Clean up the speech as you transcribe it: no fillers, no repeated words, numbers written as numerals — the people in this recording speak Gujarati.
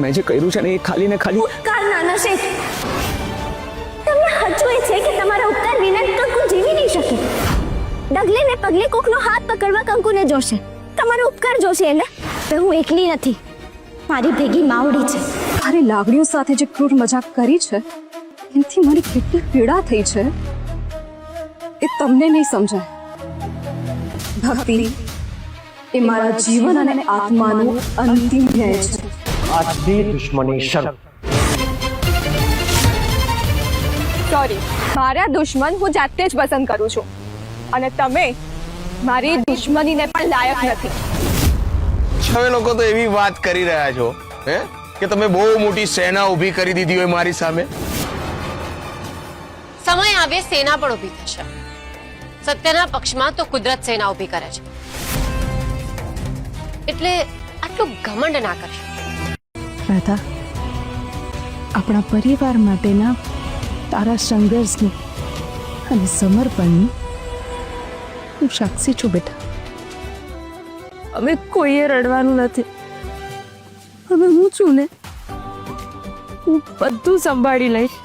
મેં જે કર્યું છે ને એ ખાલી ને ખાલી ઉપકાર નાના શેઠ, તમને હજુ એ છે કે તમારા ઉપકાર વિના કંકુ જીવી નહીં શકે. ડગલે ને પગલે કોકનો હાથ પકડવા કંકુને જોશે. તમારો ઉપકાર જોશે એને. હું એકલી નથી, મારી ભેગી માવડી છે. મારી લાગણીઓ સાથે જે ક્રૂર મજાક કરી છે એનાથી મારી કેટલી પીડા થઈ છે એ તમને નહીં સમજાય. ભક્તિ એ મારા જીવન અને આત્માનું અંતિમ ધ્યેય છે. આજથી દુશ્મની શરૂ. સોરી, મારા દુશ્મન હું જાતે જ પસંદ કરું છું અને તમે મારી દુશ્મનીને પણ લાયક નથી. તમે લોકો તો એવી વાત કરી રહ્યા છો હે કે તમે બહુ મોટી સેના ઊભી કરી દીધી હોય મારી સામે. સમય આવે સેના પણ ઊભી થશે. સત્યના પક્ષમાં તો કુદરત સેના ઊભી કરે છે. એટલે આટલું ઘમંડ ના કરશો. રાધા, આપણા પરિવાર માટેના તારા સંઘર્ષની અને સમર્પણની હું સાક્ષી છું બેટા. હવે કોઈએ રડવાનું નથી. હવે હું છું ને, હું બધું સંભાળી લઈશ.